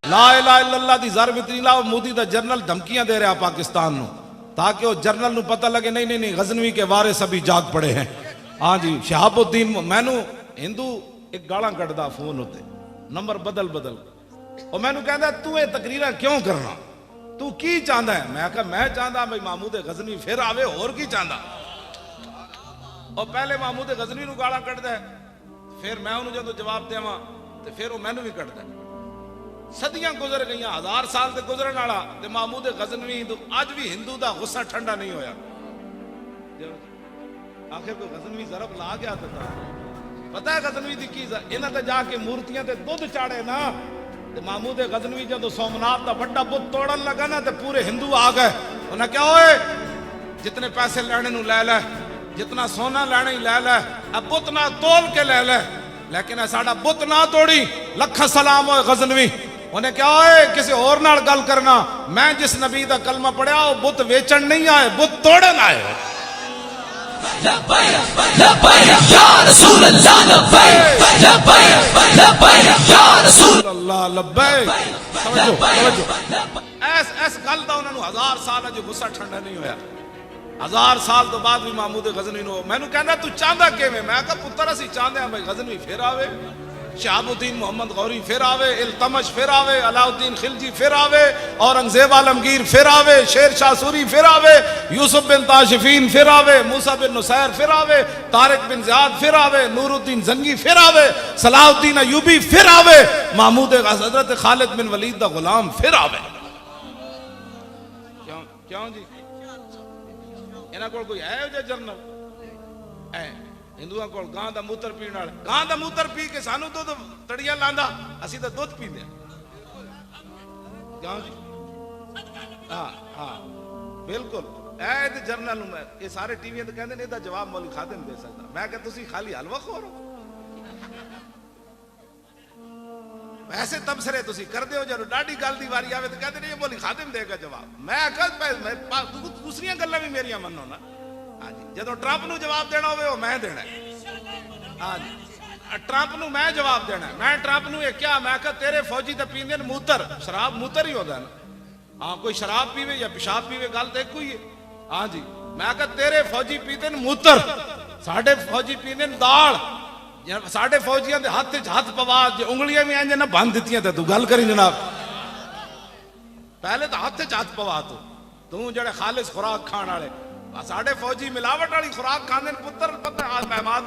لا الہ الا اللہ دی ضرب اتنی لاؤ، مودی دا جرنل دھمکیاں دے رہا پاکستان نو تاکہ وہ جرنل نو پتہ لگے نہیں غزنوی کے وارث ابھی جاگ پڑے ہیں۔ ہاں جی شہاب الدین مینو ہندو ایک گالاں کٹدا فون ہوتے نمبر بدل اور مینو کہندا تو یہ تقریراں کیوں کرنا، تو کی چاہندا ہے؟ میں کہا میں چاہندا بھئی محمود غزنوی پھر آوے، اور کی چاہندا؟ اور پہلے محمود غزنوی نو گالاں کٹدا ہے، پھر میں انہوں جدوں جواب دیواں تے پھر وہ مینوں بھی کٹدا ہے۔ صدیاں گزر گئیاں، 1000 سال تے گزرن والا تے محمود غزنوی اج بھی ہندو دا غصہ ٹھنڈا نہیں ہویا۔ آخر کوئی غزنوی ضرب لا گیا تھا، پتہ ہے غزنوی دی کی انہاں تے جا کے مورتیاں تے دودھ چاڑے نا تے محمود غزنوی جدوں سومناتھ دا بڑا بت توڑن لگا نا تے پورے ہندو آ گئے، انہاں کیا ہوئے جتنے پیسے لینے نو لے لے، جتنا سونا لینے ہی لے لے، اب بت نہ تول کے لے لے، لیکن اے ساڈا بت نہ توڑی۔ لکھ سلام ہوئے غزنوی، انہیں کیا ہوئے کسی اور نال گل کرنا، میں جس نبی دا کلمہ پڑھیا وہ بت ویچن نہیں آئے، بت توڑن آئے۔ لبیک لبیک یا رسول اللہ، لبیک لبیک لبیک یا رسول اللہ، لبیک۔ توجہ ایس گل دا انہوں نے 1000 سال جو غصہ ٹھنڈا نہیں ہویا، 1000 سال تو بعد بھی محمود غزنوی نو میں نو کہندا تو چاہندا کیویں؟ میں کہا پتر اسی چاہندے ہیں بھائی غزنوی پھر آوے، شہاب الدین محمد غوری پھر آوے، التمش پھر آوے، علاء الدین خلجی پھر آوے، اورنگزیب عالمگیر پھر آوے، شیر شاہ سوری پھر آوے، یوسف بن تاشفین پھر آوے، موسیٰ بن نصیر پھر آوے، طارق بن زیاد پھر آوے، نور الدین زنگی پھر آوے، صلاح الدین ایوبی پھر آوے، محمود حضرت خالد بن ولید دا غلام پھر آوے۔ کیوں جی انہاں کول کوئی ہے جو جرنل ہے؟ ہندوؤں کو گاں دا موتر پینے والے، گاں دا موتر پی کے سانو دودھ تڑیاں لاندا، اسی تے دودھ پیندے ہیں۔ کیوں جی؟ ہاں ہاں بالکل۔ اے تے جرنل میں یہ سارے ٹی وی تے کہندے نے دا جواب مولوی خادم دے سکدا، میں کہ تسی خالی حلوہ خور ہو، ایسے تبصرے تسی کردے ہو، جدوں ڈاڈی گل دی واری آوے تے کہندے نے یہ مولوی خادم دے گا جواب۔ میں کہ دوسریاں گلاں بھی میریاں منو نا۔ جدو ٹرمپ نو جواب دینا ہوئے وہ میں دینا ہے، ٹرمپ نو میں جواب دینا ہے۔ میں ٹرمپ نو یہ کیا، میں کہا تیرے فوجی تے پیندے موتر، شراب موتر ہی ہوتا ہے نا، ہاں کوئی شراب پیوے یا پیشاب پیوے گل تے کوئی ہے۔ ہاں جی میں کہا تیرے فوجی پیندے موتر، ساڈے فوجی پیندے دال، ساڈے فوجیاں دے ہاتھ پوا جو انگلیاں بھی انج نہ بند دتیاں تے تو گل کری جناب، پہلے تو ہاتھ پوا تو جڑے خالص خوراک کھان والے، ساڑھے فوجی ملاوٹ والی خوراک کھانے پتر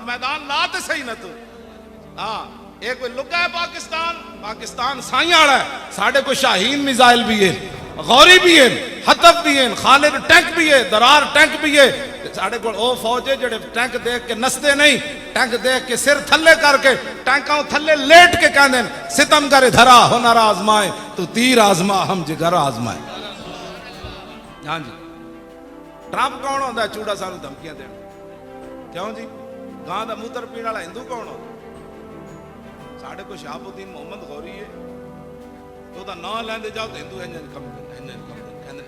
میدان لا تے صحیح نہ تو۔ ہاں ایک کوئی لگا ہے پاکستان سائیں والا ہے، ساڑھے کوئی شاہین میزائل بھی ہے، غوری بھی ہے، حطب بھی ہے، خالد ٹینک بھی ہے، درار ٹینک بھی ہے، ساڑھے کو او فوجے جڑے ٹینک دیکھ کے نستے نہیں، ٹینک دیکھ کے سر تھلے کر کے ٹینکاں تھلے لیٹ کے کہندے ستم کرے دھرا ہنر آزمائے تو تیر آزما ہم جگر آزمائے۔ ہاں جی ٹرمپ کون ہوتا ہے چوڑا سانو دھمکیاں دینا؟ کیوں جی گاں دا موتر پین والا ہندو کون ہوتا؟ ساڑھے کو شہاب الدین محمد غوری ہے، تو دا نام لیندے جاؤ تو ہندو انجن کم دن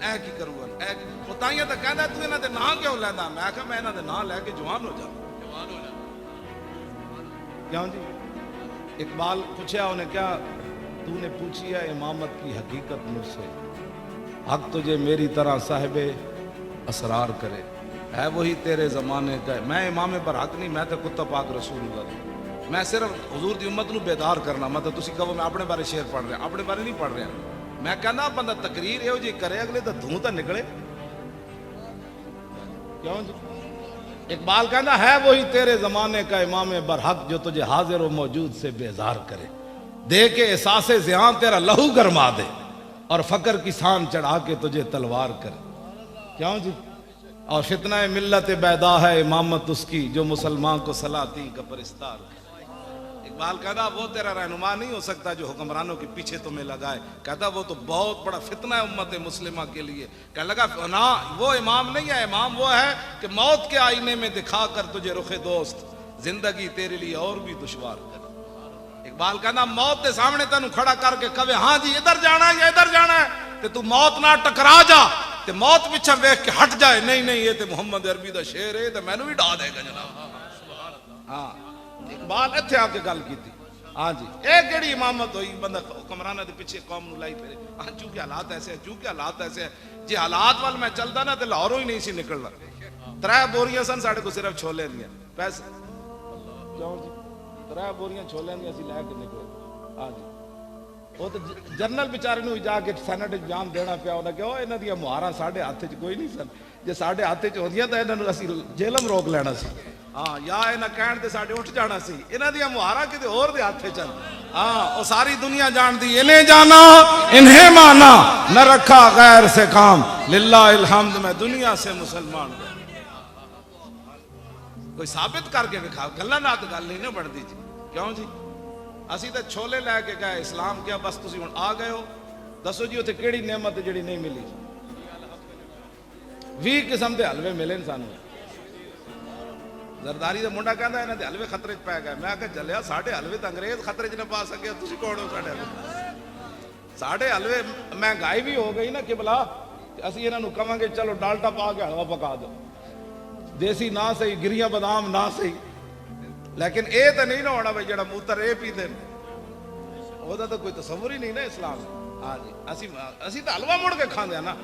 اے کی کروں اے وہ تائیاں تو کہندا تو انہاں دے نام کیوں لیندا؟ میں کہا میں انہاں دے نام لے کے جوان ہو جاؤں۔ کیوں جی اقبال پوچھا انہیں کیا، تو نے پوچھی ہے امامت کی حقیقت مجھ سے، حق تجھے میری طرح صاحب اسرار کرے، ہے وہی تیرے زمانے کا ہے۔ میں امام برحق نہیں، میں تو کتا پاک رسول اللہ، میں صرف حضور دی امت نو بیدار کرنا۔ مطلب تسی کہو میں اپنے بارے شعر پڑھ رہا، اپنے بارے نہیں پڑھ رہا، میں کہنا بندہ تقریر یہ جی کرے اگلے تو دھوں تو نکلے۔ کیوں جی اقبال کہنا ہے وہی تیرے زمانے کا امام برحق جو تجھے حاضر و موجود سے بیزار کرے، دے کے احساس زیاں تیرا لہو گرما دے اور فقر کی سان چڑھا کے تجھے تلوار کرے۔ کیوں جی اور فتنہ ملت بیدا ہے امامت اس کی جو مسلمان کو سلاطین کا پرستار۔ اقبال کہتا وہ تیرا رہنما نہیں ہو سکتا جو حکمرانوں کے پیچھے تمہیں لگائے، کہتا وہ تو بہت بڑا فتنہ ہے امت مسلمہ کے لیے۔ کہنے لگا نا وہ امام نہیں ہے، امام وہ ہے کہ موت کے آئینے میں دکھا کر تجھے رخ دوست زندگی تیرے لیے اور بھی دشوار کر۔ اقبال کہنا موت کے سامنے تینوں کھڑا کر کے کہے ہاں جی ادھر جانا ہے یا ادھر جانا ہے، کہ تو موت نہ ٹکرا جا تے موت پیچھے ویکھ کے ہٹ جائے، نہیں یہ تے محمد عربی دا شعر ہے تے مینوں بھی ڈا دے گا جناب۔ ہاں اقبال اتھے آ کے گل کیتی، ہاں جی ایک کیڑی امامت ہوئی بندہ حکمرانہ دے پیچھے قوم نو لائی پھرے ہاں چونکہ حالات ایسے ہیں چونکہ حالات ایسے ہیں جی حالات وال میں چلدا نا تے لاہوروں ہی نہیں سی نکلنا 3 بوریاں سن ساڈے کو صرف چھولے دیاں پیسے کیوں جی 3 بوریاں چھولے دیاں سی لے کے نکلے ہاں جی وہ تو جنرل بیچارے نو جا کے سینٹ جام دینا پیا انہاں کہ او انہاں دی مہاراں ساڈے ہاتھ وچ کوئی نہیں سن جے ساڈے ہاتھ وچ ہوندیاں تے انہاں نو اسی جیلم روک لینا سی ہاں یا انہاں کہن تے ساڈے اٹھ جانا سی انہاں دی مہاراں کتے اور دے ہاتھ وچ ہاں او ساری دنیا جان دی انہیں جانا انہیں مانا نہ رکھا غیر سے کام للہ الحمد میں دنیا سے مسلمان کوئی ثابت کر کے دکھاؤ گلاں نال گل نہیں نہ بنتی جی کیوں جی اسی تے چھولے لے کے گئے اسلام کیا بس تسی ہن آ گئے ہو دسو جی اوتھے کیڑی نعمت جڑی نہیں ملی 20 قسم دے حلوے ملے سانوں زرداری دا منڈا کہندا انہاں دے حلوے خطرے وچ پے گئے میں کہ چلیا ساڈے حلوے تے انگریز خطرے وچ نہ پا سکے تسی کون ہو ساڈے حلوے مہنگائی بھی ہو گئی نا کہ بلا اسی انہاں نو کہاں گے چلو ڈالٹا پا کے حلوہ پکا دو دیسی نہ صحیح گریاں بادام نہ صحیح لیکن اے تے نہیں نہ ہونا بھائی جڑا موتر اے پی دے او دا تو کوئی تصور ہی نہیں نا اسلام ہاں جی اسی تے حلوہ مڑ کے کھاندے ہیں نا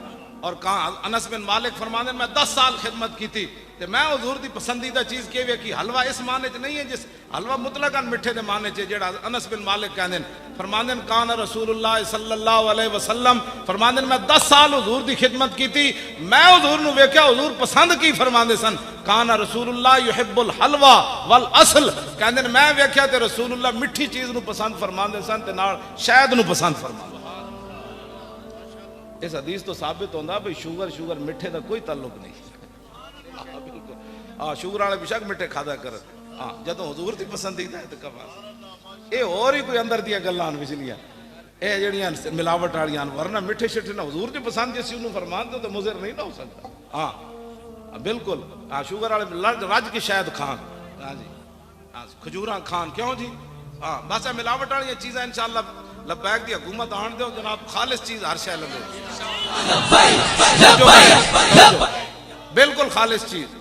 اور کہاں انس بن مالک فرماندے میں 10 سال خدمت کی تھی تے میں حضور دی پسندیدہ چیز کی ویکھی حلوہ اس معنی چ نہیں ہے جس حلوہ مطلقاً مٹھے دے معنی چ جڑا انس بن مالک کہندے فرماندے کان رسول اللہ صلی اللہ علیہ وسلم فرماندے میں 10 سال حضور دی خدمت کی تھی میں حضور نو ویکھیا حضور پسند کی فرماندے سن کان رسول اللہ یحب الحلوہ والاصل کہندے میں ویکھیا تے رسول اللہ مٹھی چیز نو پسند فرماندے سن تے نال شہد نو پسند فرماندے اس حدیث تو ثابت ہوندہ بھئی شوگر مٹھے دا کوئی تعلق نہیں شوگر والے بے شک مٹھے کھادا کر جدوں حضور دی پسندیدہ ہے تے کما اے اور ہی کوئی اندر دیا گلاں وچلیاں اے جڑیاں ملاوٹ والیاں ورنہ مٹھے شٹھے نہ حضور دی پسند جس نوں فرمان دے تو مضر نہیں نہ ہو سکتا ہاں بالکل شوگر والے رج کے شاید کھان ہاں جی کھجوراں کھان کیوں جی ہاں بس ملاوٹ والیاں چیزاں انشاءاللہ لبیک دی حکومت آن دیو جناب خالص چیز ہر شے لگے بالکل خالص چیز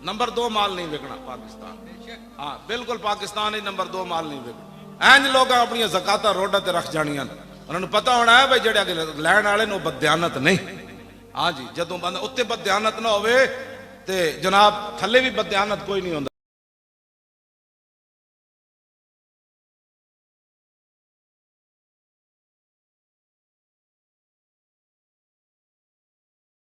نمبر 2 مال نہیں وکنا پاکستان ہاں بالکل پاکستان ہی نمبر 2 مال نہیں وکنا اینج لوگ اپنی زکاتاں روڈاں تے رکھ جانیاں انہاں نوں پتہ ہونا ہے بھئی جڑے اگے لین والے نو بددیانت نہیں ہاں جی جدوں بندہ اوتے بددیانت نہ ہوئے تے جناب تھلے بھی بددیانت کوئی نہیں ہوندا